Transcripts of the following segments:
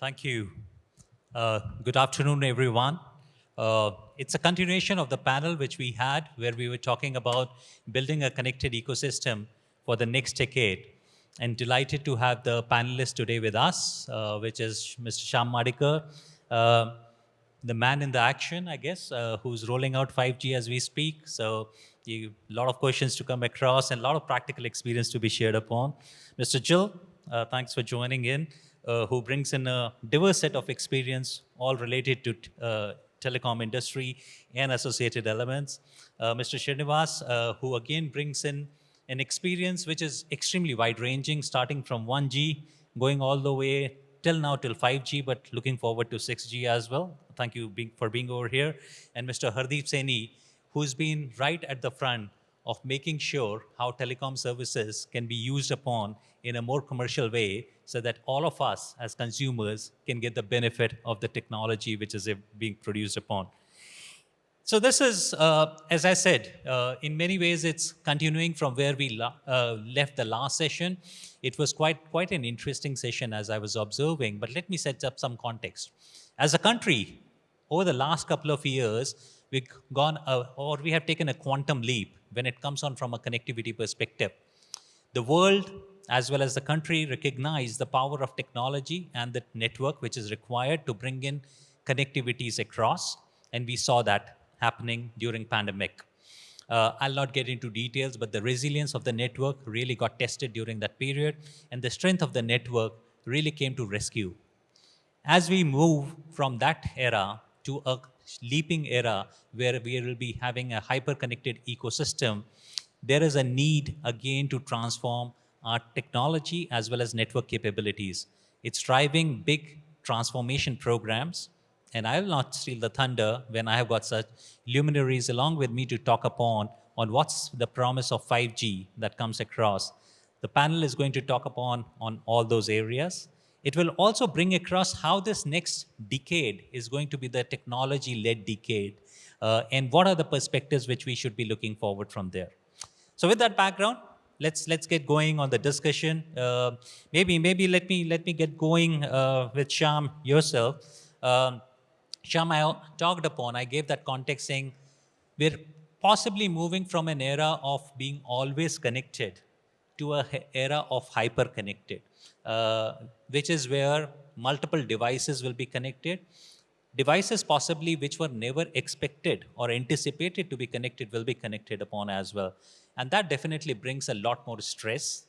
Thank you. Good afternoon, everyone. It's a continuation of the panel which we had where we were talking about building a connected ecosystem for the next decade. And delighted to have the panelists today with us, which is Mr. Shyam Mardikar, uh, the man in the action, I guess, who's rolling out 5G as we speak. So a lot of questions to come across and a lot of practical experience to be shared upon. Mr. Gilles, thanks for joining in, who brings in a diverse set of experience, all related to telecom industry and associated elements. Mr. Srinivas, who again brings in an experience which is extremely wide-ranging, starting from 1G, going all the way till now till 5G, but looking forward to 6G as well. Thank you for being over here. And Mr. Hardeep Saini, who's been right at the front of making sure how telecom services can be used upon in a more commercial way so that all of us as consumers can get the benefit of the technology which is being produced upon. So this is, as I said, in many ways it's continuing from where we left the last session. It was quite an interesting session as I was observing, but let me set up some context. As a country, over the last couple of years, we've gone, or we have taken a quantum leap when it comes on from a connectivity perspective. The world, as well as the country, recognize the power of technology and the network which is required to bring in connectivities across, and we saw that happening during pandemic. I'll not get into details, but the resilience of the network really got tested during that period, and the strength of the network really came to rescue. As we move from that era to a leaping era where we will be having a hyper-connected ecosystem, there is a need again to transform our technology as well as network capabilities. It's driving big transformation programs, and I will not steal the thunder when I have got such luminaries along with me to talk upon on what's the promise of 5G that comes across. The panel is going to talk upon on all those areas. It will also bring across how this next decade is going to be the technology-led decade, and what are the perspectives which we should be looking forward from there. So with that background, let's get going on the discussion. Maybe let me get going with Shyam yourself. Shyam, I talked upon, I gave that context saying we're possibly moving from an era of being always connected to a era of hyper connected, which is where multiple devices will be connected. Devices possibly which were never expected or anticipated to be connected will be connected upon as well. And that definitely brings a lot more stress,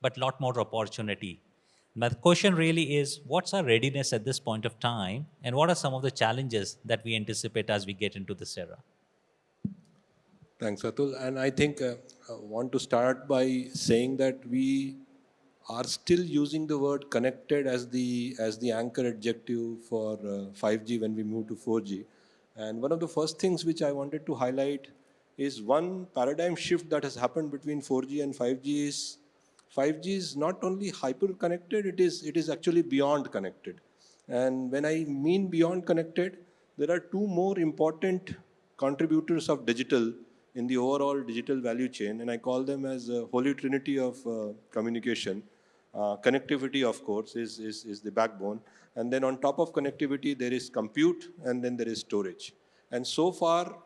but lot more opportunity. My question really is, what's our readiness at this point of time, and what are some of the challenges that we anticipate as we get into this era? Thanks, Atul. And I think I want to start by saying that we are still using the word connected as the anchor adjective for 5G when we move to 4G. And one of the first things which I wanted to highlight is one paradigm shift that has happened between 4G and 5G is 5G is not only hyper connected, it is actually beyond connected. And when I mean beyond connected, there are two more important contributors of digital in the overall digital value chain, and I call them as a holy trinity of communication. Connectivity, of course, is the backbone. And then on top of connectivity, there is compute, and then there is storage. And so far,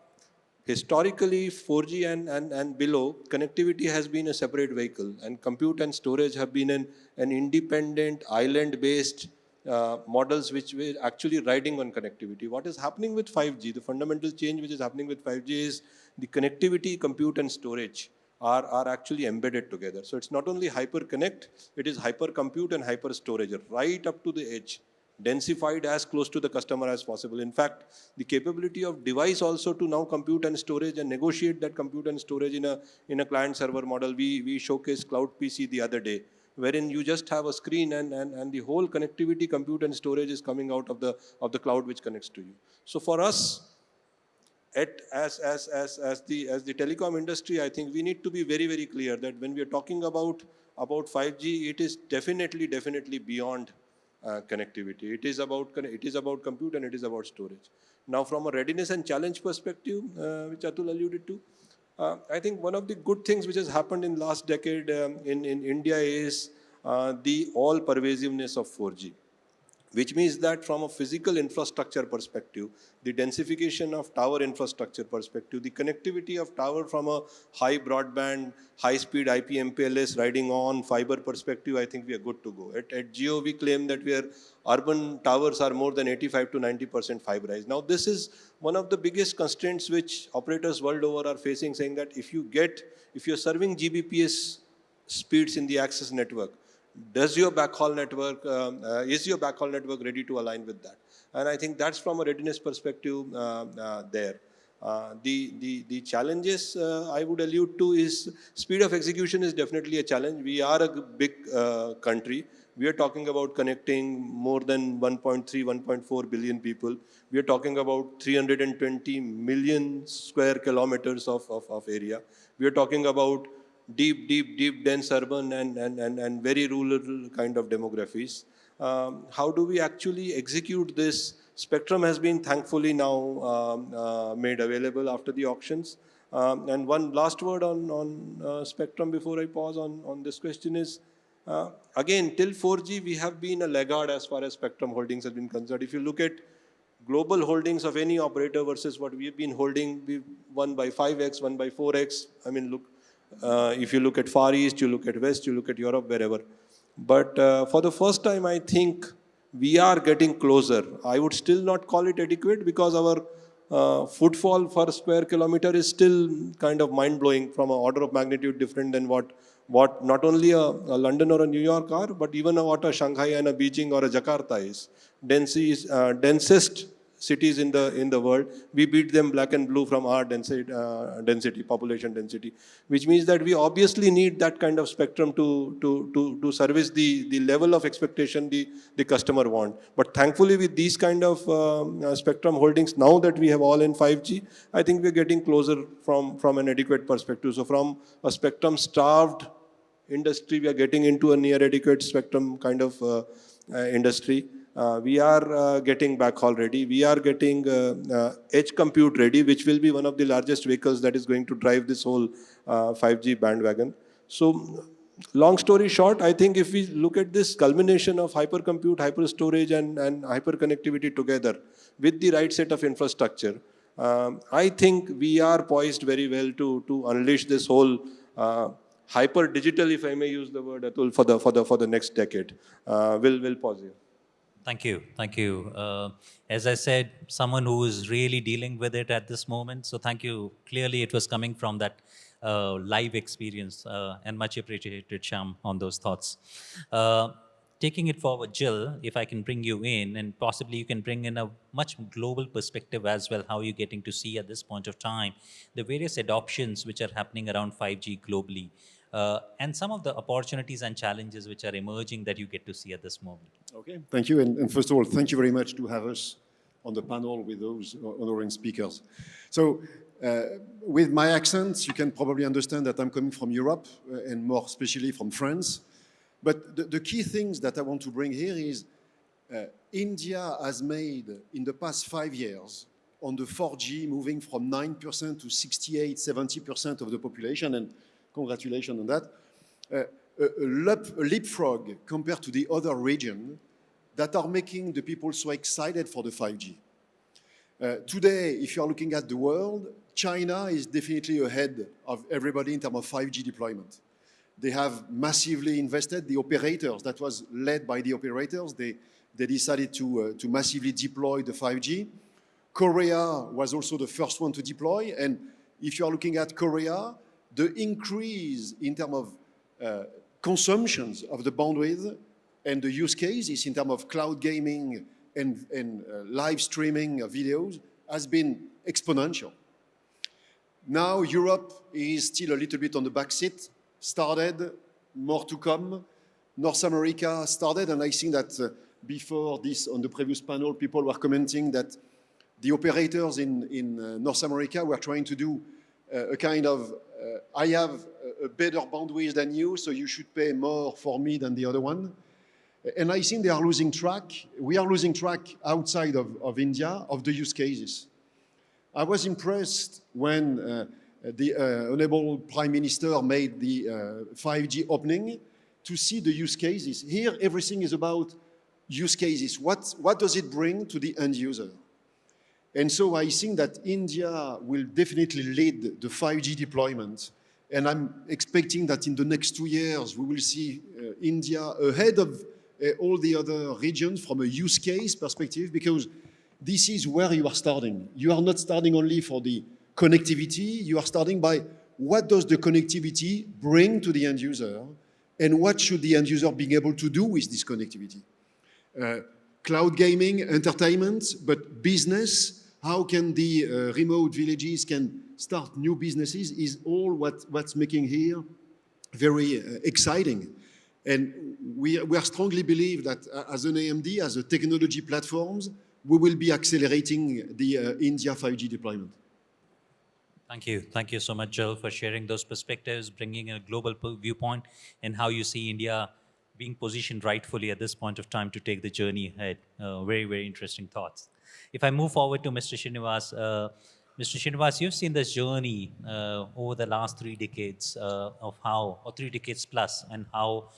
historically, 4G and below, connectivity has been a separate vehicle, and compute and storage have been an independent, island-based models which were actually riding on connectivity. What is happening with 5G, the fundamental change which is happening with 5G is the connectivity, compute, and storage are actually embedded together. So it's not only hyper connect, it is hyper compute and hyper storage, right up to the edge, densified as close to the customer as possible. In fact, the capability of device also to now compute and storage and negotiate that compute and storage in a client server model. We showcased Cloud PC the other day, wherein you just have a screen and the whole connectivity, compute, and storage is coming out of the cloud which connects to you. So for us, as the telecom industry, I think we need to be very, very clear that when we are talking about 5G, it is definitely beyond connectivity. It is about compute and it is about storage. Now, from a readiness and challenge perspective, which Atul alluded to, I think one of the good things which has happened in last decade in India is the all pervasiveness of 4G. which means that from a physical infrastructure perspective, the densification of tower infrastructure perspective, the connectivity of tower from a high broadband, high-speed IP MPLS riding on fiber perspective, I think we are good to go. At Jio, we claim that urban towers are more than 85 to 90% fiberized. Now, this is one of the biggest constraints which operators world over are facing, saying that if you're serving Gbps speeds in the access network, is your backhaul network ready to align with that? And I think that's from a readiness perspective there. The challenges I would allude to is speed of execution is definitely a challenge. We are a big country. We are talking about connecting more than 1.3, 1.4 billion people. We are talking about 320 million square kilometers of area. We are talking about deep, dense urban and very rural kind of demographies. How do we actually execute this? Spectrum has been thankfully now made available after the auctions. And one last word on spectrum before I pause on this question is, again, till 4G, we have been a laggard as far as spectrum holdings have been concerned. If you look at global holdings of any operator versus what we've been holding, we've won by 5x, won by 4x. I mean, look, if you look at Far East, you look at West, you look at Europe, wherever. But for the first time, I think we are getting closer. I would still not call it adequate because our footfall per square kilometer is still kind of mind-blowing from an order of magnitude different than what not only a London or a New York are, but even what a Shanghai and a Beijing or a Jakarta is. Densest cities in the world, we beat them black and blue from our density, population density, which means that we obviously need that kind of spectrum to service the level of expectation the customer want. But thankfully, with these kind of spectrum holdings, now that we have all in 5G, I think we're getting closer from an adequate perspective. So from a spectrum starved industry, we are getting into a near adequate spectrum kind of industry. We are getting backhaul ready. We are getting edge compute ready, which will be one of the largest vehicles that is going to drive this whole 5G bandwagon. So, long story short, I think if we look at this culmination of hypercompute, hyperstorage, and hyperconnectivity together with the right set of infrastructure, I think we are poised very well to unleash this whole hyper digital, if I may use the word, Atul, for the next decade. We'll pause here. Thank you. Thank you. As I said, someone who is really dealing with it at this moment. So thank you. Clearly, it was coming from that live experience and much appreciated, Shyam, on those thoughts. Taking it forward, Gilles, if I can bring you in, and possibly you can bring in a much global perspective as well, how you're getting to see at this point of time the various adoptions which are happening around 5G globally. And some of the opportunities and challenges which are emerging that you get to see at this moment. Okay, thank you. And first of all, thank you very much to have us on the panel with those honoring speakers. So with my accent, you can probably understand that I'm coming from Europe and more especially from France. But the key things that I want to bring here is India has made in the past 5 years on the 4G moving from 9% to 68, 70% of the population, and congratulations on that, a leapfrog compared to the other region that are making the people so excited for the 5G. Today, if you are looking at the world, China is definitely ahead of everybody in terms of 5G deployment. They have massively invested. The operators, that was led by the operators, they decided to massively deploy the 5G. Korea was also the first one to deploy. And if you are looking at Korea, the increase in terms of consumptions of the bandwidth and the use cases in terms of cloud gaming and live streaming of videos has been exponential. Now Europe is still a little bit on the back seat, started, more to come. North America started, and I think that before this, on the previous panel, people were commenting that the operators in North America were trying to do a kind of, I have a better bandwidth than you, so you should pay more for me than the other one. And I think they are losing track. We are losing track outside of India of the use cases. I was impressed when the Honorable Prime Minister made the 5G opening to see the use cases. Here, everything is about use cases. What does it bring to the end user? And so I think that India will definitely lead the 5G deployment. And I'm expecting that in the next 2 years, we will see India ahead of all the other regions from a use case perspective, because this is where you are starting. You are not starting only for the connectivity, you are starting by what does the connectivity bring to the end user, and what should the end user be able to do with this connectivity? Cloud gaming, entertainment, but business, how can the remote villages can start new businesses is all what's making here very exciting. And we are strongly believe that as an AMD, as a technology platforms, we will be accelerating the India 5G deployment. Thank you. Thank you so much, Gilles, for sharing those perspectives, bringing a global viewpoint, and how you see India being positioned rightfully at this point of time to take the journey ahead. Very, very interesting thoughts. If I move forward to Mr. Srinivas, Mr. Srinivas, you've seen this journey over the last 3 decades of how, or 3 decades plus, and how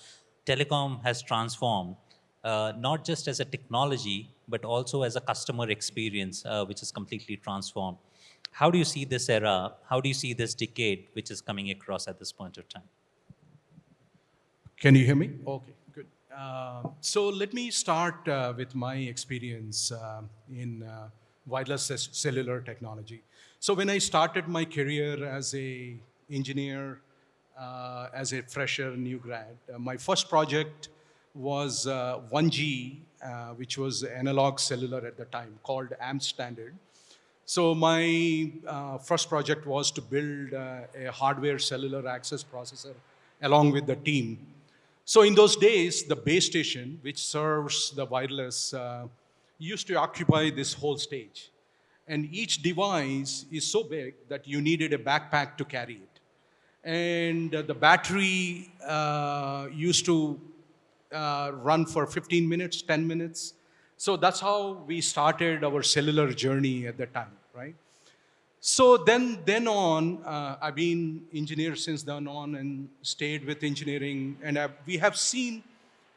telecom has transformed, not just as a technology, but also as a customer experience, which is completely transformed. How do you see this era? How do you see this decade, which is coming across at this point of time? Can you hear me? Okay, good. So let me start with my experience in wireless cellular technology. So when I started my career as a engineer, as a fresher, new grad, my first project was 1G, which was analog cellular at the time, called AMP standard. So my first project was to build a hardware cellular access processor along with the team. So in those days, the base station, which serves the wireless, used to occupy this whole stage. And each device is so big that you needed a backpack to carry it. And the battery used to run for 15 minutes, 10 minutes. So that's how we started our cellular journey at that time, right? So then on, I've been engineer since then on and stayed with engineering, and we have seen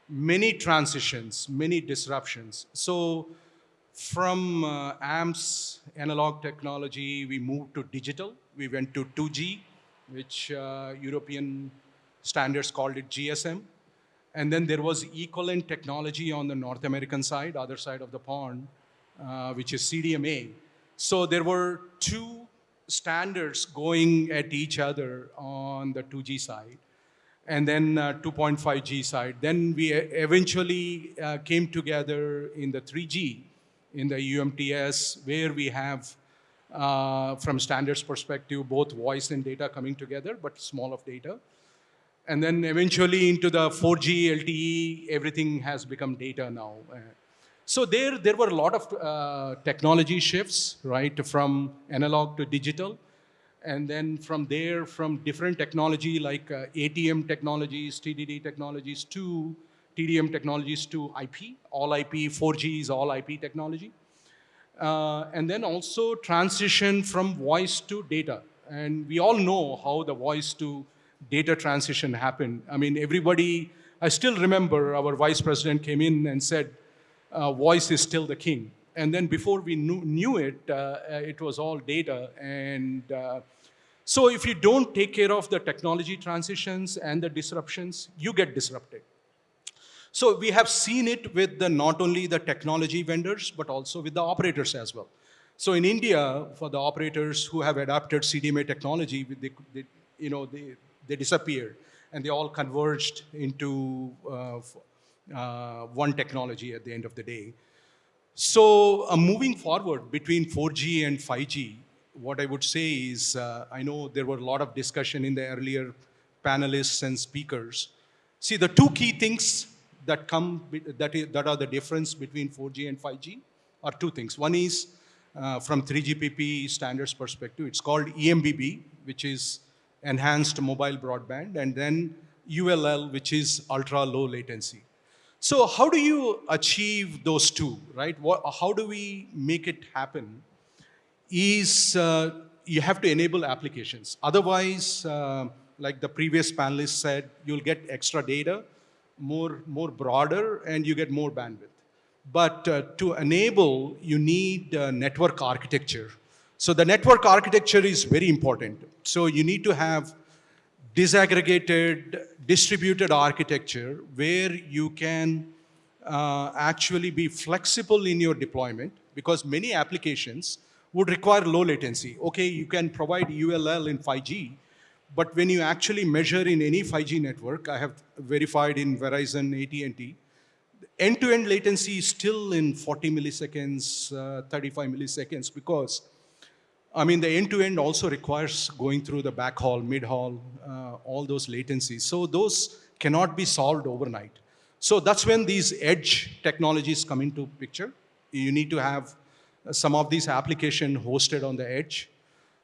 many transitions, many disruptions. So from AMP's analog technology, we moved to digital. We went to 2G, which European standards called it GSM. And then there was equivalent technology on the North American side, other side of the pond, which is CDMA. So there were 2 standards going at each other on the 2G side, and then 2.5G side. Then we eventually came together in the 3G, in the UMTS, where we have, from standards perspective, both voice and data coming together, but small of data. And then eventually into the 4G LTE, everything has become data now. So there were a lot of technology shifts, right, from analog to digital. And then from there, from different technology like ATM technologies, TDD technologies to TDM technologies to IP, all IP, 4G is all IP technology. And then also transition from voice to data. And we all know how the voice to data transition happened. I mean, everybody, I still remember our vice president came in and said, voice is still the king. And then before we knew it, it was all data. And so if you don't take care of the technology transitions and the disruptions, you get disrupted. So we have seen it with not only the technology vendors, but also with the operators as well. So in India, for the operators who have adopted CDMA technology, they disappeared, and they all converged into one technology at the end of the day. So moving forward between 4G and 5G, what I would say is, I know there were a lot of discussion in the earlier panelists and speakers. See, the 2 key things that are the difference between 4G and 5G are 2 things. One is from 3GPP standards perspective, it's called EMBB, which is enhanced mobile broadband, and then ULL, which is ultra low latency. So how do you achieve those 2, right? How do we make it happen? Is you have to enable applications. Otherwise, like the previous panelist said, you'll get extra data, more broader, and you get more bandwidth. But to enable, you need network architecture. So the network architecture is very important. So you need to have disaggregated, distributed architecture where you can actually be flexible in your deployment, because many applications would require low latency. Okay, you can provide ULL in 5G, but when you actually measure in any 5G network, I have verified in Verizon, AT&T, end-to-end latency is still in 40 milliseconds, 35 milliseconds, because I mean, the end-to-end also requires going through the backhaul, mid-haul, all those latencies. So those cannot be solved overnight. So that's when these edge technologies come into picture. You need to have some of these applications hosted on the edge.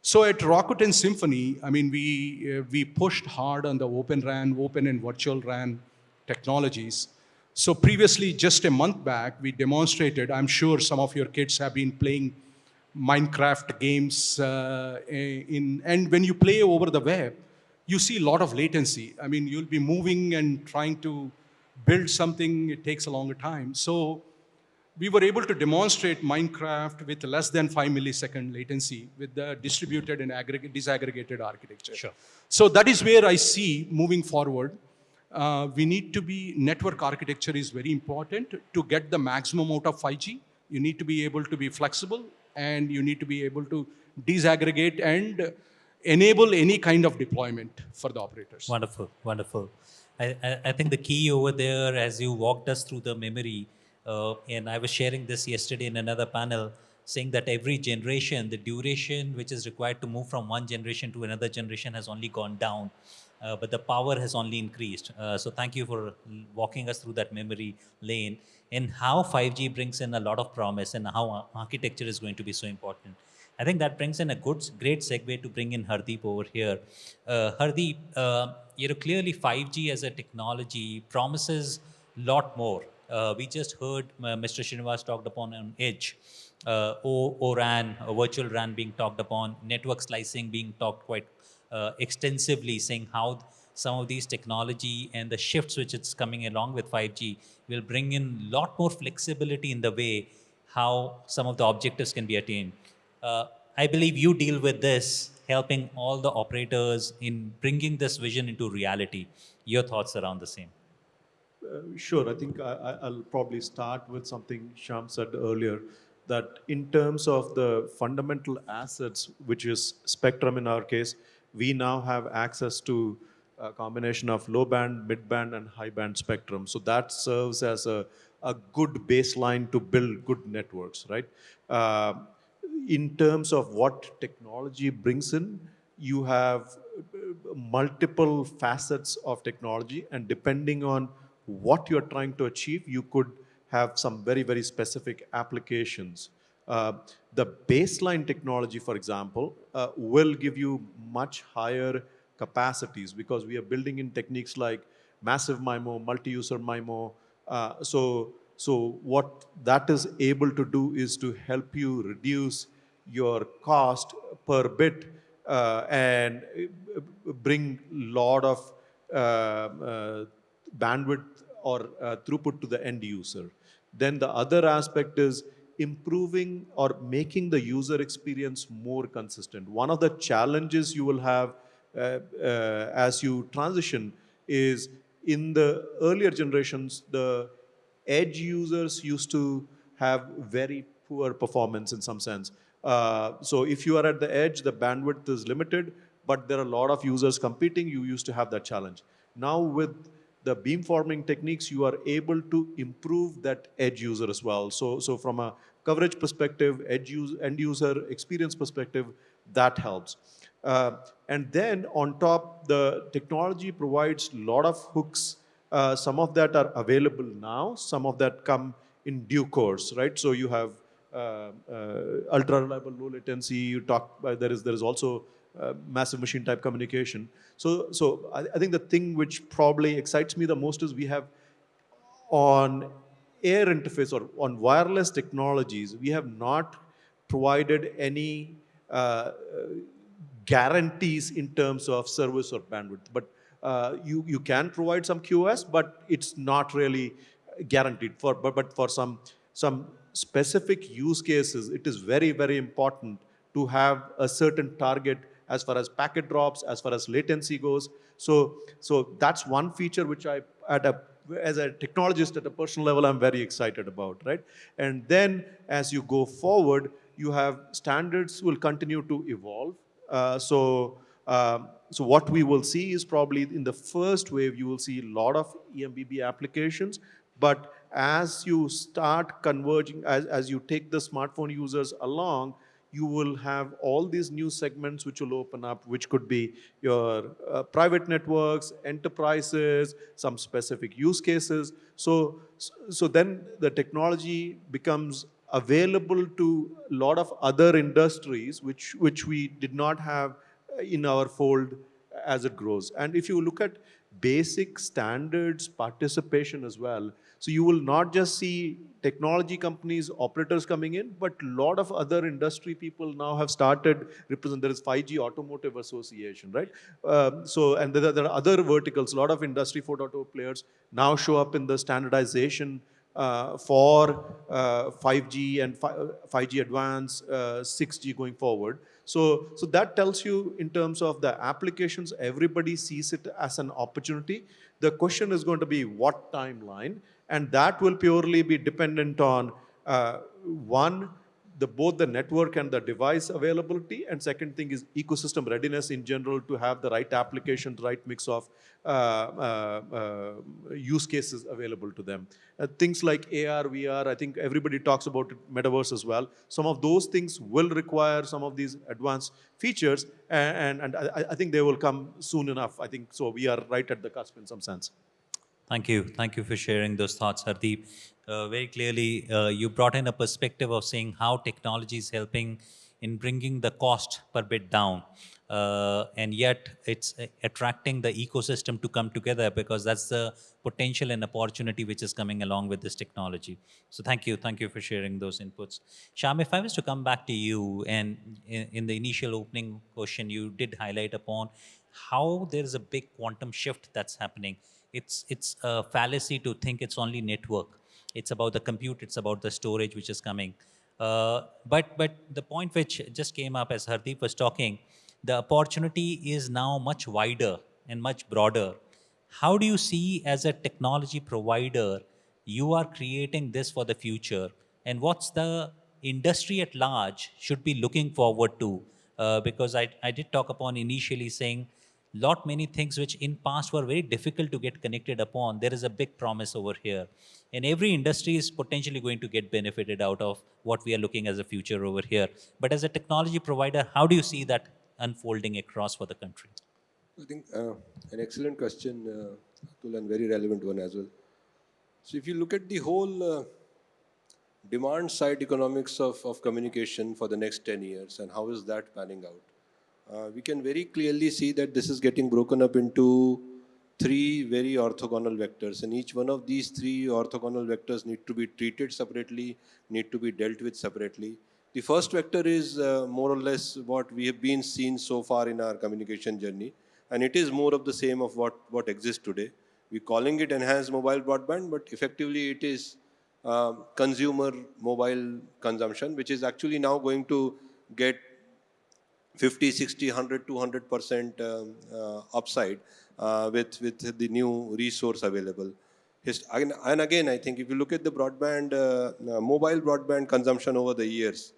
So at Rakuten Symphony, I mean, we pushed hard on the Open RAN, Open and Virtual RAN technologies. So previously, just a month back, we demonstrated, I'm sure some of your kids have been playing Minecraft games, and when you play over the web, you see a lot of latency. I mean, you'll be moving and trying to build something, it takes a longer time. So we were able to demonstrate Minecraft with less than 5 millisecond latency with the distributed and disaggregated architecture. Sure. So that is where I see moving forward. We need to be, network architecture is very important to get the maximum out of 5G. You need to be able to be flexible, and you need to be able to disaggregate and enable any kind of deployment for the operators. Wonderful, wonderful. I think the key over there, as you walked us through the memory, and I was sharing this yesterday in another panel, saying that every generation, the duration which is required to move from one generation to another generation has only gone down, but the power has only increased. So thank you for walking us through that memory lane, and how 5G brings in a lot of promise, and how architecture is going to be so important. I think that brings in a great segue to bring in Hardeep over here. Hardeep, clearly 5G as a technology promises a lot more. We just heard Mr. Srinivas talked upon on edge, ORAN, virtual RAN being talked upon, network slicing being talked quite extensively, saying how some of these technology and the shifts which it's coming along with 5G will bring in a lot more flexibility in the way how some of the objectives can be attained. I believe you deal with this, helping all the operators in bringing this vision into reality. Your thoughts around the same? Sure. I think I'll probably start with something Shyam said earlier, that in terms of the fundamental assets, which is spectrum in our case, we now have access to a combination of low band, mid band, and high band spectrum. So that serves as a good baseline to build good networks, right? In terms of what technology brings in, you have multiple facets of technology, and depending on what you're trying to achieve, you could have some very, very specific applications. The baseline technology, for example, will give you much higher capacities, because we are building in techniques like massive MIMO, multi-user MIMO. So what that is able to do is to help you reduce your cost per bit and bring lot of bandwidth or throughput to the end user. Then the other aspect is improving or making the user experience more consistent. One of the challenges you will have as you transition is, in the earlier generations, the edge users used to have very poor performance in some sense. So if you are at the edge, the bandwidth is limited, but there are a lot of users competing. You used to have that challenge. Now with the beamforming techniques, you are able to improve that edge user as well. So from a coverage perspective, end user experience perspective, that helps. And then on top, the technology provides a lot of hooks. Some of that are available now, some of that come in due course, right? So you have ultra reliable low latency. You talk. There is also massive machine type communication. So I think the thing which probably excites me the most is we have on air interface or on wireless technologies, we have not provided any guarantees in terms of service or bandwidth. But you can provide some QoS, but it's not really guaranteed. But for some some specific use cases, it is very, very important to have a certain target as far as packet drops, as far as latency goes. So that's one feature which as a technologist at a personal level, I'm very excited about, right? And then as you go forward, you have standards will continue to evolve. So what we will see is probably in the first wave, you will see a lot of EMBB applications, but as you start converging, as you take the smartphone users along, you will have all these new segments which will open up, which could be your private networks, enterprises, some specific use cases. So then the technology becomes available to a lot of other industries which we did not have in our fold as it grows. And if you look at basic standards participation as well, so you will not just see technology companies, operators coming in, but a lot of other industry people now have started represent. There is 5G Automotive Association, right? And there are other verticals. A lot of industry 4.0 players now show up in the standardization for 5G and 5G Advanced, 6G going forward. So that tells you in terms of the applications, everybody sees it as an opportunity. The question is going to be what timeline, and that will purely be dependent on one, both the network and the device availability, and second thing is ecosystem readiness in general to have the right application, the right mix of use cases available to them. Things like AR, VR, I think everybody talks about it, metaverse as well. Some of those things will require some of these advanced features, and I think they will come soon enough. I think so. We are right at the cusp in some sense. Thank you. Thank you for sharing those thoughts, Hardeep. Very clearly, you brought in a perspective of saying how technology is helping in bringing the cost per bit down. And yet it's attracting the ecosystem to come together, because that's the potential and opportunity which is coming along with this technology. So thank you. Thank you for sharing those inputs. Shyam, if I was to come back to you, and in the initial opening question, you did highlight upon how there is a big quantum shift that's happening. It's a fallacy to think it's only network. It's about the compute, it's about the storage which is coming. But the point which just came up as Hardeep was talking, the opportunity is now much wider and much broader. How do you see, as a technology provider, you are creating this for the future? And what's the industry at large should be looking forward to? Because I did talk upon initially saying lot many things which in past were very difficult to get connected upon. There is a big promise over here. And every industry is potentially going to get benefited out of what we are looking as a future over here. But as a technology provider, how do you see that unfolding across for the country? I think an excellent question, Atul, and very relevant one as well. So if you look at the whole demand side economics of communication for the next 10 years and how is that panning out, we can very clearly see that this is getting broken up into three very orthogonal vectors, and each one of these three orthogonal vectors need to be treated separately, need to be dealt with separately. The first vector is more or less what we have been seen so far in our communication journey, and it is more of the same of what exists today. We're calling it enhanced mobile broadband, but effectively it is consumer mobile consumption, which is actually now going to get 50, 60, 100, 200% upside with the new resource available. And again, I think if you look at the broadband, mobile broadband consumption over the years,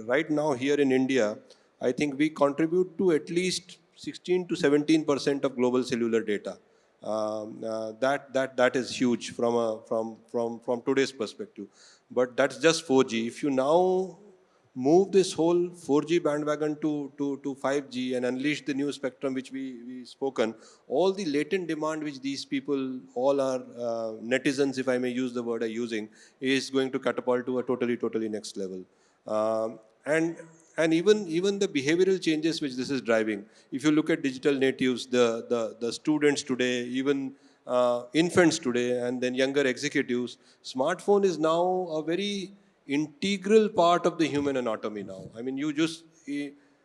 right now here in India, I think we contribute to at least 16 to 17% of global cellular data. That is huge from today's perspective. But that's just 4G. If you now move this whole 4G bandwagon to 5G and unleash the new spectrum which we spoken, all the latent demand which these people, all our netizens, if I may use the word are using, is going to catapult to a totally next level. And even the behavioral changes which this is driving. If you look at digital natives, the students today, even infants today, and then younger executives, smartphone is now a very integral part of the human anatomy now. I mean,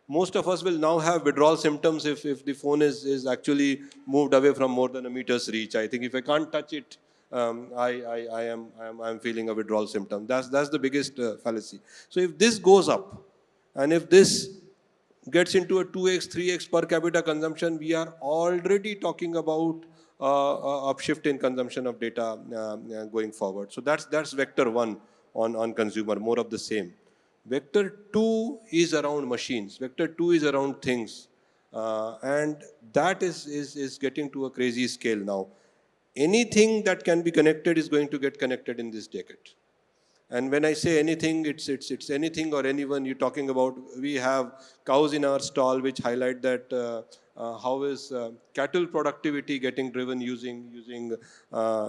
most of us will now have withdrawal symptoms if the phone is actually moved away from more than a meter's reach. I think if I can't touch it, I'm feeling a withdrawal symptom. That's the biggest fallacy. So if this goes up, and if this gets into a 2x, 3x per capita consumption, we are already talking about upshift in consumption of data going forward. So that's vector one on consumer, more of the same. Vector two is around machines. Vector two is around things. And that is getting to a crazy scale now. Anything that can be connected is going to get connected in this decade. And when I say anything, it's anything or anyone you're talking about. We have cows in our stall which highlight that how is cattle productivity getting driven using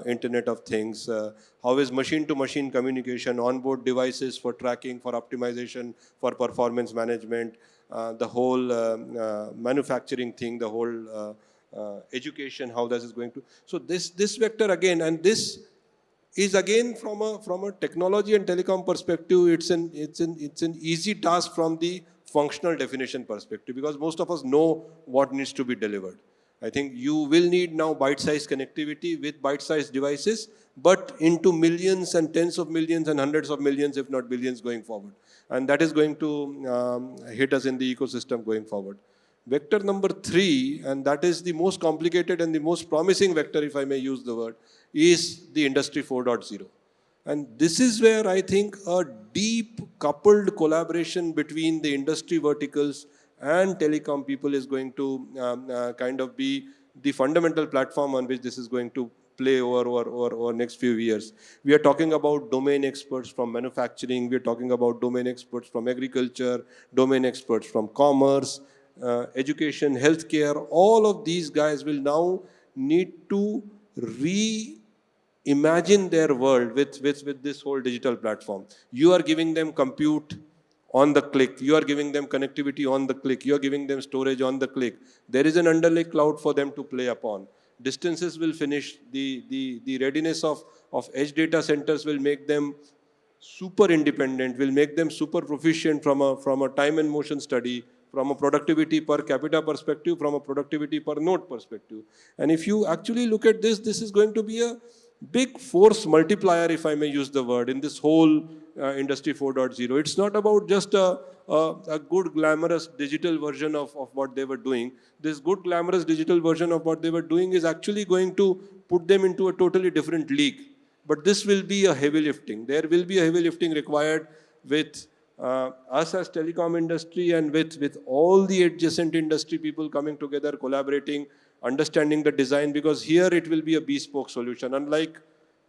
Internet of Things. How is machine-to-machine communication, onboard devices for tracking, for optimization, for performance management, the whole manufacturing thing, the whole education, how this is going to. So this vector again, and this is again from a technology and telecom perspective, it's an easy task from the functional definition perspective, because most of us know what needs to be delivered. I think you will need now bite-sized connectivity with bite-sized devices, but into millions and tens of millions and hundreds of millions, if not billions, going forward. And that is going to hit us in the ecosystem going forward. Vector number three, and that is the most complicated and the most promising vector, if I may use the word, is the Industry 4.0. And this is where I think a deep coupled collaboration between the industry verticals and telecom people is going to kind of be the fundamental platform on which this is going to play over next few years. We are talking about domain experts from manufacturing, we are talking about domain experts from agriculture, domain experts from commerce, education, healthcare. All of these guys will now need to imagine their world with this whole digital platform. You are giving them compute on the click. You are giving them connectivity on the click. You are giving them storage on the click. There is an underlay cloud for them to play upon. Distances will finish. The readiness of edge data centers will make them super independent, will make them super proficient from a time and motion study, from a productivity per capita perspective, from a productivity per node perspective. And if you actually look at this, this is going to be a big force multiplier, if I may use the word, in this whole Industry 4.0. It's not about just a good glamorous digital version of what they were doing. This good glamorous digital version of what they were doing is actually going to put them into a totally different league. But this will be a heavy lifting. There will be a heavy lifting required with us as telecom industry and with all the adjacent industry people coming together, collaborating, understanding the design, because here it will be a bespoke solution. Unlike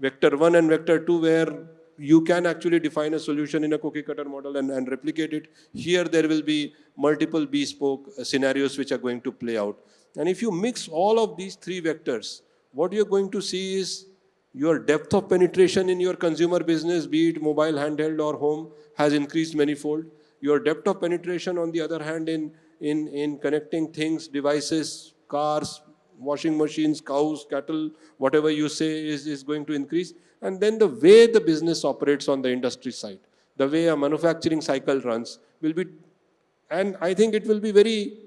Vector 1 and Vector 2, where you can actually define a solution in a cookie cutter model and replicate it, here there will be multiple bespoke scenarios which are going to play out. And if you mix all of these three vectors, what you're going to see is your depth of penetration in your consumer business, be it mobile, handheld or home, has increased manifold. Your depth of penetration, on the other hand, in connecting things, devices, cars, washing machines, cows, cattle, whatever you say is going to increase. And then the way the business operates on the industry side, the way a manufacturing cycle runs will be, and I think it will be very,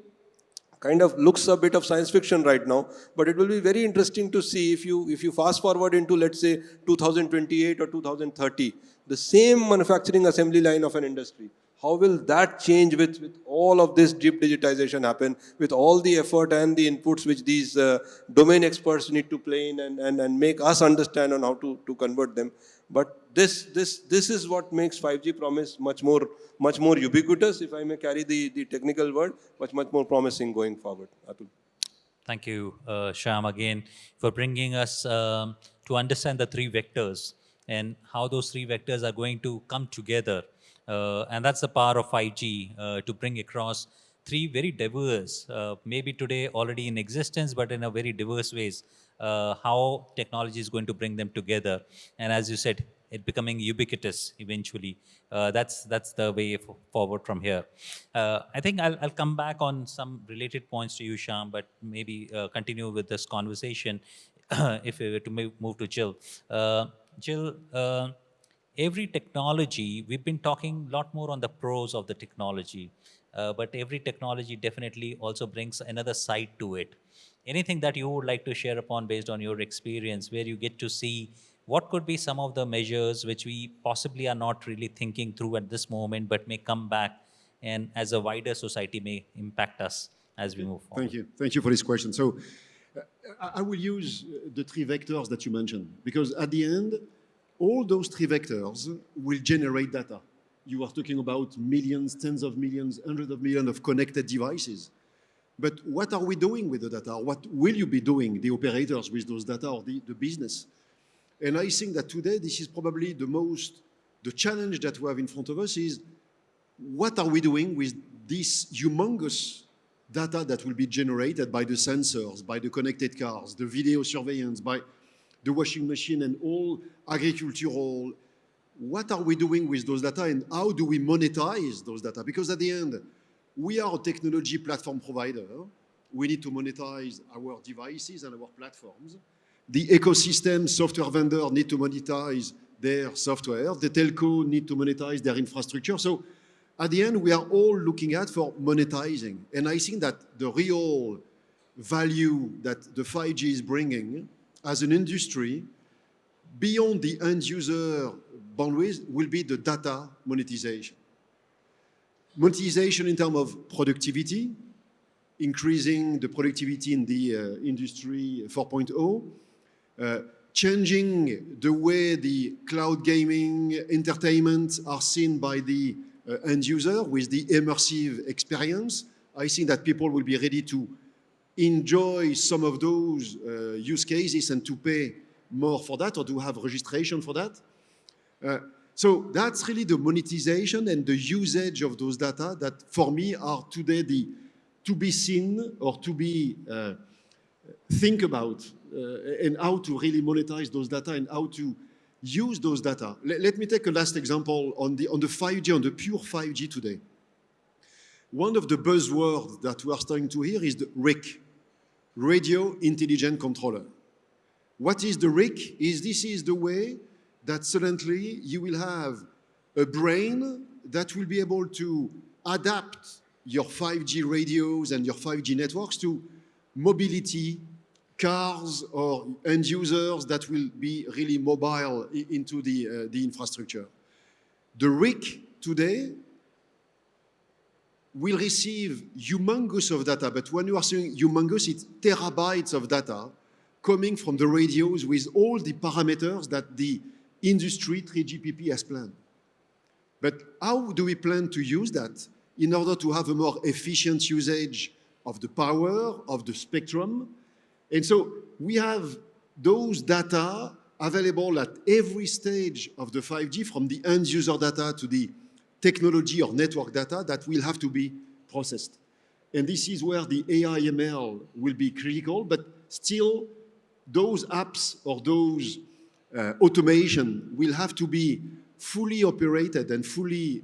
kind of looks a bit of science fiction right now, but it will be very interesting to see if you fast forward into, let's say, 2028 or 2030, the same manufacturing assembly line of an industry. How will that change with all of this deep digitization happen, with all the effort and the inputs which these domain experts need to play in and make us understand on how to convert them. But this is what makes 5G promise much more ubiquitous, if I may carry the technical word, much more promising going forward. Atul. Thank you, Shyam, again, for bringing us to understand the three vectors and how those three vectors are going to come together. And that's the power of 5G, to bring across three very diverse, maybe today already in existence, but in a very diverse ways, how technology is going to bring them together. And as you said, it becoming ubiquitous eventually. That's the way forward from here. I think I'll come back on some related points to you, Shyam, but maybe continue with this conversation if we were to move to Gilles. Gilles, every technology, we've been talking a lot more on the pros of the technology. but every technology definitely also brings another side to it. Anything that you would like to share upon based on your experience, where you get to see what could be some of the measures which we possibly are not really thinking through at this moment, but may come back and as a wider society may impact us as we move Thank forward? you. Thank you for this question. So I will use the three vectors that you mentioned, because at the end, all those three vectors will generate data. You are talking about millions, tens of millions, hundreds of millions of connected devices. But what are we doing with the data? What will you be doing, the operators, with those data, or the business? And I think that today, this is probably the challenge that we have in front of us is, what are we doing with this humongous data that will be generated by the sensors, by the connected cars, the video surveillance, by the washing machine and all agricultural? What are we doing with those data, and how do we monetize those data? Because at the end, we are a technology platform provider. We need to monetize our devices and our platforms. The ecosystem software vendor need to monetize their software. The telco need to monetize their infrastructure. So at the end, we are all looking at for monetizing. And I think that the real value that the 5G is bringing as an industry, beyond the end user boundaries, will be the data monetization. Monetization in terms of productivity, increasing the productivity in the industry 4.0, changing the way the cloud gaming entertainment are seen by the end user with the immersive experience. I think that people will be ready to enjoy some of those use cases and to pay more for that, or to have registration for that. So that's really the monetization and the usage of those data that, for me, are today the to be seen or to be think about, and how to really monetize those data and how to use those data. Let me take a last example on the 5G, on the pure 5G today. One of the buzzwords that we are starting to hear is the RIC, Radio Intelligent Controller. What is the RIC? This is the way that suddenly you will have a brain that will be able to adapt your 5G radios and your 5G networks to mobility, cars, or end users that will be really mobile into the infrastructure. The RIC today will receive humongous of data, but when you are saying humongous, it's terabytes of data coming from the radios with all the parameters that the industry 3GPP has planned. But how do we plan to use that in order to have a more efficient usage of the power, of the spectrum? And so we have those data available at every stage of the 5G, from the end user data to the technology or network data that will have to be processed. And this is where the AI ML will be critical, but still those apps or those automation will have to be fully operated and fully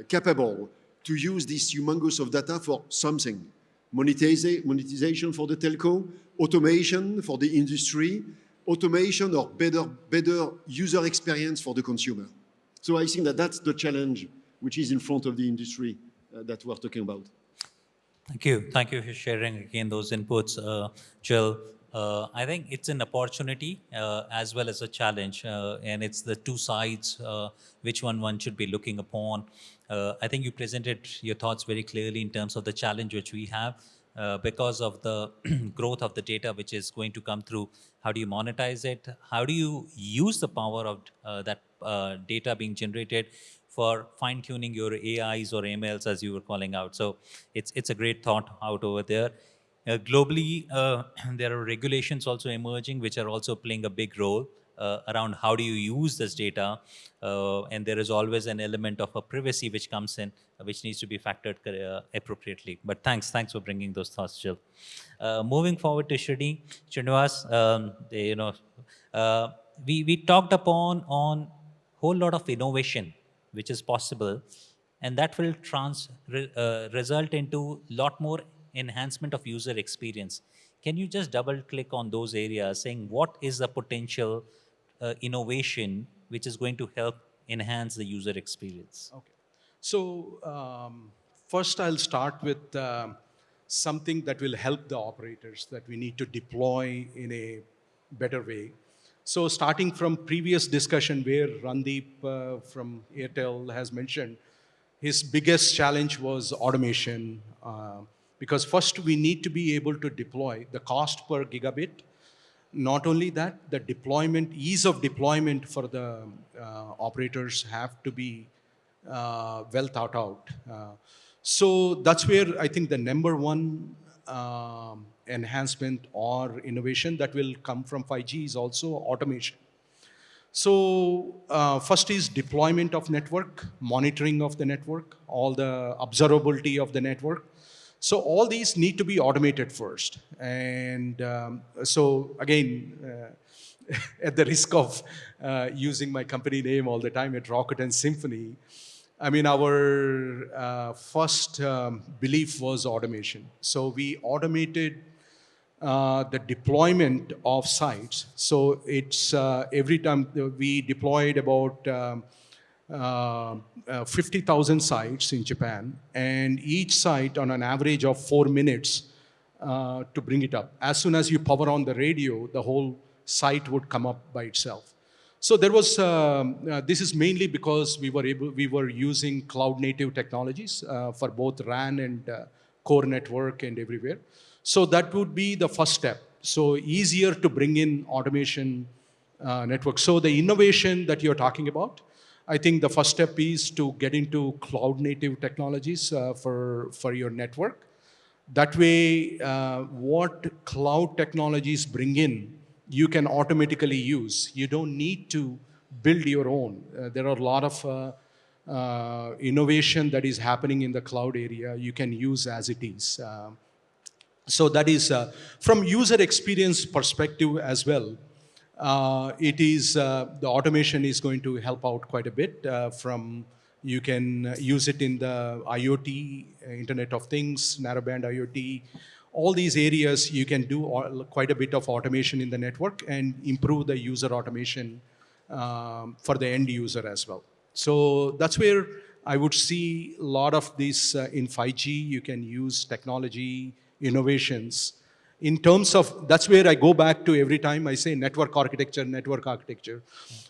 capable to use this humongous of data for something. Monetization for the telco, automation for the industry, automation or better user experience for the consumer. So I think that that's the challenge which is in front of the industry that we're talking about. Thank you. Thank you for sharing again those inputs, Gilles. I think it's an opportunity as well as a challenge, and it's the two sides, which one should be looking upon. I think you presented your thoughts very clearly in terms of the challenge which we have because of the growth of the data which is going to come through. How do you monetize it? How do you use the power of that data being generated for fine-tuning your AIs or MLs, as you were calling out? So it's a great thought out over there. Globally, there are regulations also emerging which are also playing a big role around how do you use this data, and there is always an element of a privacy which comes in, which needs to be factored appropriately. But thanks for bringing those thoughts, Gilles. Moving forward to Srinivas, we talked upon on whole lot of innovation which is possible, and that will result into lot more enhancement of user experience. Can you just double click on those areas, saying what is the potential innovation which is going to help enhance the user experience? Okay. So First, I'll start with something that will help the operators that we need to deploy in a better way. So starting from previous discussion where Randeep from Airtel has mentioned, his biggest challenge was automation. Because first we need to be able to deploy the cost per gigabit. Not only that, the deployment, ease of deployment for the operators have to be well thought out. So that's where I think the number one enhancement or innovation that will come from 5G is also automation. So first is deployment of network, monitoring of the network, all the observability of the network. So all these need to be automated first. And so again, at the risk of using my company name all the time at Rakuten Symphony, I mean, our first belief was automation. So we automated the deployment of sites. So it's every time we deployed about 50,000 sites in Japan, and each site on an average of 4 minutes to bring it up. As soon as you power on the radio, the whole site would come up by itself. So there was, this is mainly because we were using cloud native technologies for both RAN and core network and everywhere. So that would be the first step. So easier to bring in automation network. So the innovation that you're talking about, I think the first step is to get into cloud native technologies for your network. That way, what cloud technologies bring in, you can automatically use. You don't need to build your own. There are a lot of innovation that is happening in the cloud area. You can use as it is. So that is from user experience perspective as well. It is the automation is going to help out quite a bit. From you can use it in the IoT, Internet of Things, narrowband IoT. All these areas you can do quite a bit of automation in the network and improve the user automation for the end user as well. So that's where I would see a lot of this in 5G. You can use technology innovations in terms of, that's where I go back to every time I say network architecture, network architecture.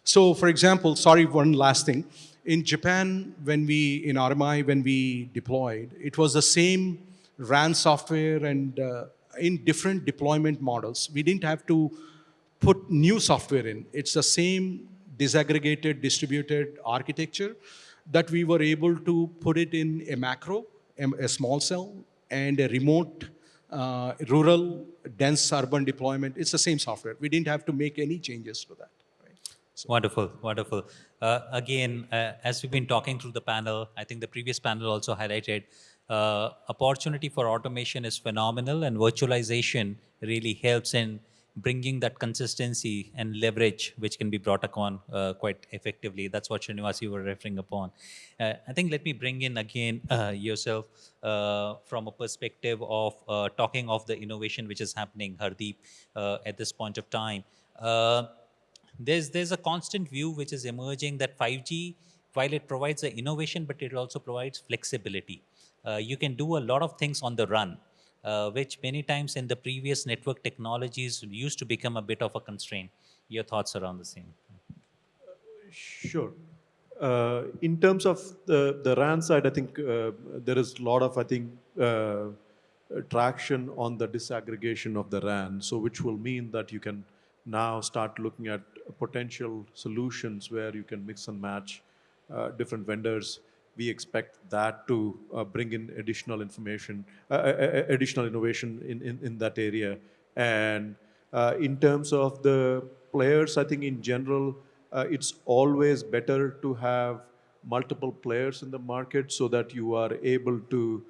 So for example, sorry, one last thing. In Japan, in RMI, when we deployed, it was the same RAN software and in different deployment models. We didn't have to put new software in. It's the same disaggregated, distributed architecture that we were able to put it in a macro, a small cell, and a remote, rural, dense urban deployment. It's the same software. We didn't have to make any changes to that. Right? So. Wonderful, wonderful. Again, as we've been talking through the panel, I think the previous panel also highlighted opportunity for automation is phenomenal, and virtualization really helps in bringing that consistency and leverage which can be brought upon quite effectively. That's what Srinivas you were referring upon. I think let me bring in again yourself from a perspective of talking of the innovation which is happening, Hardeep, at this point of time. There's a constant view which is emerging that 5G, while it provides the innovation, but it also provides flexibility. You can do a lot of things on the run, which many times in the previous network technologies used to become a bit of a constraint. Your thoughts around the same? Sure. In terms of the RAN side, I think there is a lot of, traction on the disaggregation of the RAN, so which will mean that you can now start looking at potential solutions where you can mix and match different vendors. We expect that to bring in additional information, additional innovation in that area. And in terms of the players, I think in general, it's always better to have multiple players in the market so that you are able to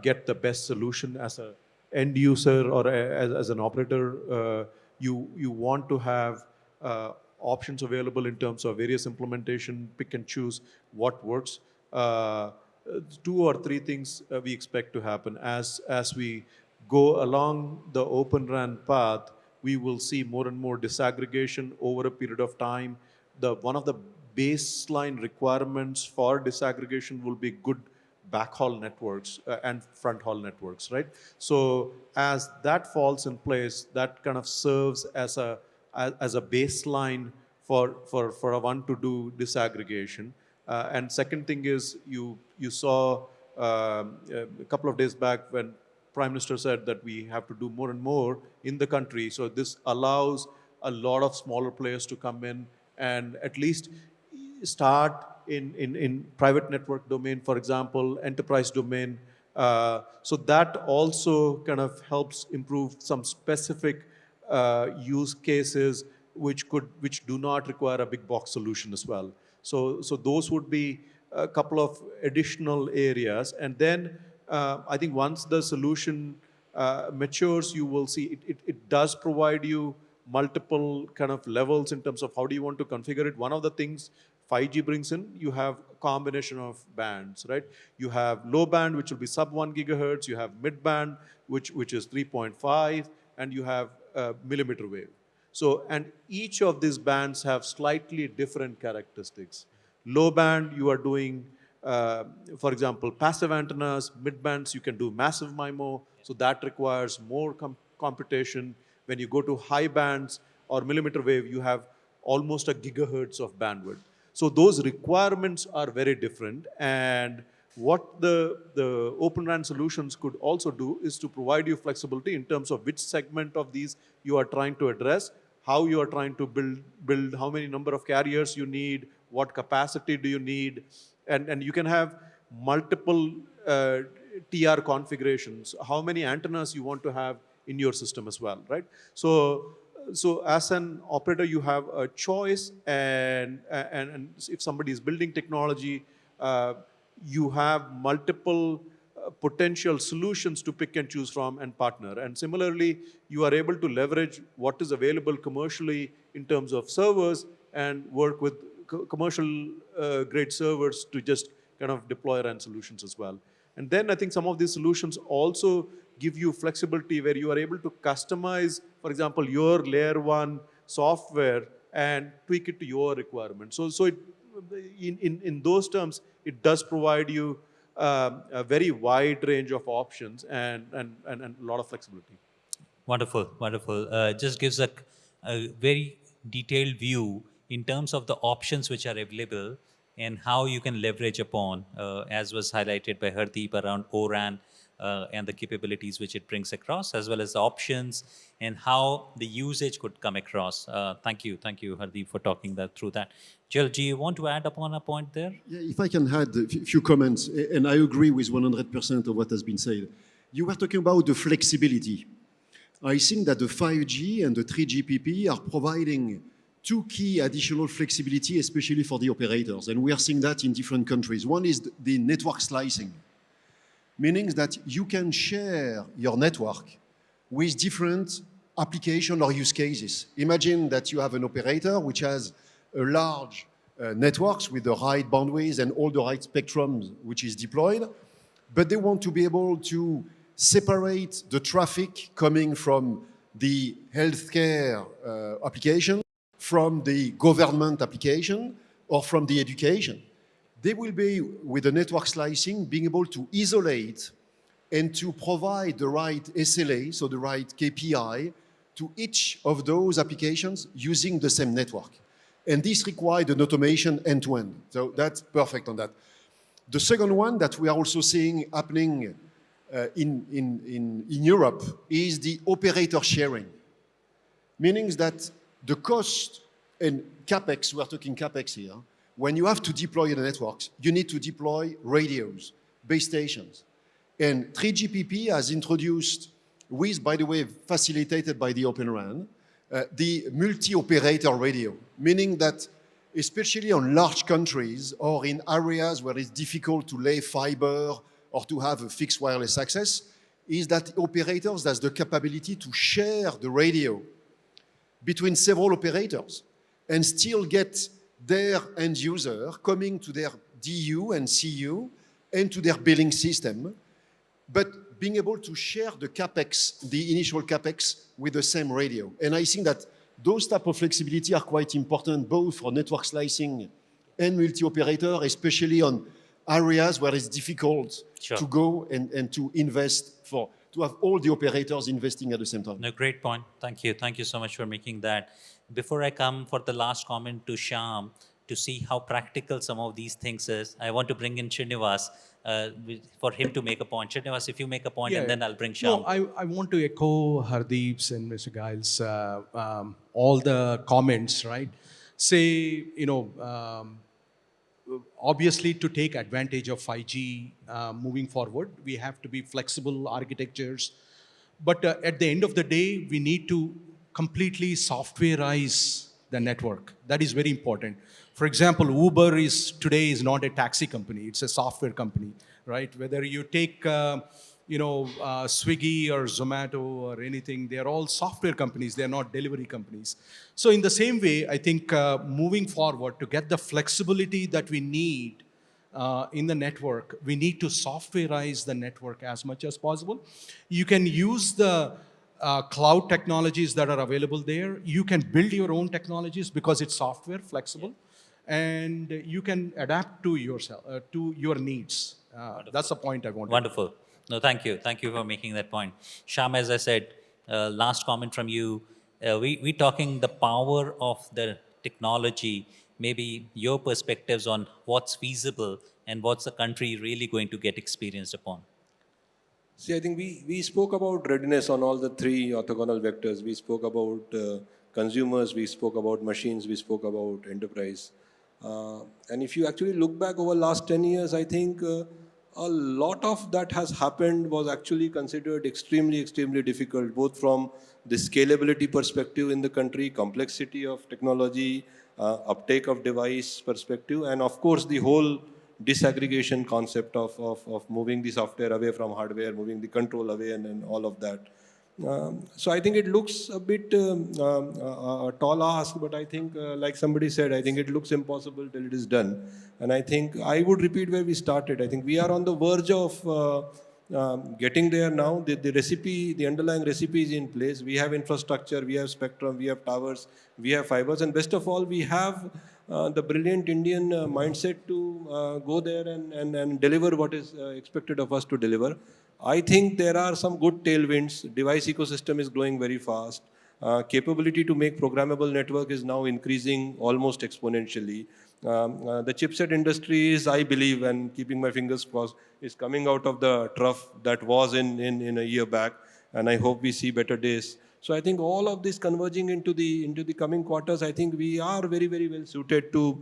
get the best solution as an end user or as an operator. You want to have options available in terms of various implementation, pick and choose what works. 2 or 3 things we expect to happen. As we go along the Open RAN path, we will see more and more disaggregation over a period of time. One of the baseline requirements for disaggregation will be good backhaul networks and front haul networks, right? So as that falls in place, that kind of serves as a baseline for a one to do disaggregation. And second thing is you saw a couple of days back when Prime Minister said that we have to do more and more in the country. So this allows a lot of smaller players to come in and at least start in private network domain, for example, enterprise domain. So that also kind of helps improve some specific use cases which do not require a big box solution as well. So those would be a couple of additional areas. And then I think once the solution matures, you will see it does provide you multiple kind of levels in terms of how do you want to configure it. One of the things 5G brings in, you have a combination of bands, right? You have low band, which will be sub 1 gigahertz. You have mid band, which is 3.5, and you have millimeter wave. So, and each of these bands have slightly different characteristics. Low band, you are doing, for example, passive antennas. Mid bands, you can do massive MIMO. So that requires more computation. When you go to high bands or millimeter wave, you have almost a gigahertz of bandwidth. So those requirements are very different. And what the Open RAN solutions could also do is to provide you flexibility in terms of which segment of these you are trying to address, how you are trying to build how many number of carriers you need, what capacity do you need, and you can have multiple TR configurations, how many antennas you want to have in your system as well, right? So as an operator, you have a choice, and if somebody is building technology, you have multiple potential solutions to pick and choose from and partner. And similarly, you are able to leverage what is available commercially in terms of servers and work with commercial grade servers to just kind of deploy RAN solutions as well. And then I think some of these solutions also give you flexibility where you are able to customize, for example, your layer 1 software and tweak it to your requirements. So it, in those terms, it does provide you a very wide range of options and a lot of flexibility. Wonderful, wonderful. Just gives a very detailed view in terms of the options which are available and how you can leverage upon, as was highlighted by Hardeep around ORAN and the capabilities which it brings across, as well as the options and how the usage could come across. Thank you, Hardeep, for talking through that. Gilles, do you want to add upon a point there? Yeah, if I can add a few comments, and I agree with 100% of what has been said. You were talking about the flexibility. I think that the 5G and the 3GPP are providing two key additional flexibility, especially for the operators, and we are seeing that in different countries. One is the network slicing, meaning that you can share your network with different application or use cases. Imagine that you have an operator which has a large networks with the right boundaries and all the right spectrums which is deployed, but they want to be able to separate the traffic coming from the healthcare application, from the government application, or from the education. They will be, with the network slicing, being able to isolate and to provide the right SLA, so the right KPI, to each of those applications using the same network. And this required an automation end-to-end. So that's perfect on that. The second one that we are also seeing happening in Europe is the operator sharing, meaning that the cost and CapEx, we're talking CapEx here, when you have to deploy the networks, you need to deploy radios, base stations. And 3GPP has introduced, with, by the way, facilitated by the Open RAN, the multi-operator radio, meaning that especially on large countries or in areas where it's difficult to lay fiber or to have a fixed wireless access, is that operators has the capability to share the radio between several operators and still get their end user coming to their DU and CU and to their billing system, but being able to share the CapEx, the initial CapEx, with the same radio. And I think that those type of flexibility are quite important, both for network slicing and multi-operator, especially on areas where it's difficult Sure. to go and to invest to have all the operators investing at the same time. No, great point. Thank you. Thank you so much for making that. Before I come for the last comment to Shyam to see how practical some of these things is, I want to bring in Srinivas for him to make a point. Srinivas, if you make a point, and then I'll bring Shyam. No, I want to echo Hardeep's and Mr. Giles' all the comments, right? Say, obviously to take advantage of 5G moving forward, we have to be flexible architectures. But at the end of the day, we need to completely softwareize the network. That is very important. For example, Uber today is not a taxi company, it's a software company, right? Whether you take Swiggy or Zomato or anything, they're all software companies, they're not delivery companies. So in the same way, I think moving forward, to get the flexibility that we need in the network, we need to softwareize the network as much as possible. You can use the cloud technologies that are available there. You can build your own technologies because it's software flexible, and you can adapt to yourself, to your needs. That's the point I wanted. Wonderful. No, thank you. Thank you for making that point. Shyam, as I said, last comment from you. We talking the power of the technology, maybe your perspectives on what's feasible and what's the country really going to get experienced upon. See, I think we spoke about readiness on all the three orthogonal vectors. We spoke about consumers, we spoke about machines, we spoke about enterprise. And if you actually look back over last 10 years, I think a lot of that has happened was actually considered extremely, extremely difficult, both from the scalability perspective in the country, complexity of technology, uptake of device perspective, and of course the whole disaggregation concept of moving the software away from hardware, moving the control away, and all of that. So I think it looks a bit a tall ask, but I think, like somebody said, I think it looks impossible till it is done. And I think I would repeat where we started. I think we are on the verge of getting there now. The recipe, the underlying recipe is in place. We have infrastructure, we have spectrum, we have towers, we have fibers, and best of all, we have the brilliant Indian mindset to go there and deliver what is expected of us to deliver. I think there are some good tailwinds. Device ecosystem is growing very fast. Capability to make programmable network is now increasing almost exponentially. The chipset industry is, I believe, and keeping my fingers crossed, is coming out of the trough that was in a year back, and I hope we see better days. So I think all of this converging into the coming quarters, I think we are very, very well suited to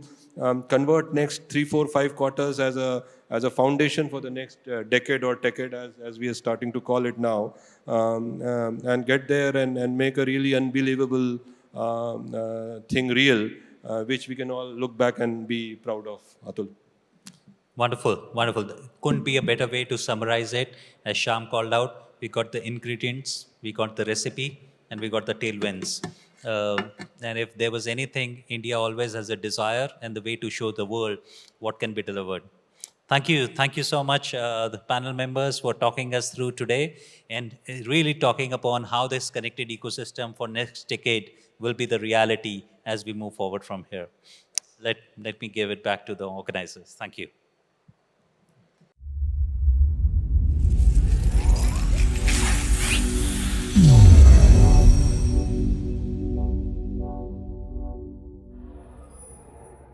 convert next 3, 4, 5 quarters as a foundation for the next decade or Techade, as we are starting to call it now, and get there and make a really unbelievable thing real, which we can all look back and be proud of. Atul. Wonderful, wonderful. Couldn't be a better way to summarize it. As Shyam called out, we got the ingredients, we got the recipe, and we got the tailwinds. And if there was anything, India always has a desire and the way to show the world what can be delivered. Thank you so much, the panel members, for talking us through today and really talking upon how this connected ecosystem for next decade will be the reality as we move forward from here. Let me give it back to the organizers. Thank you.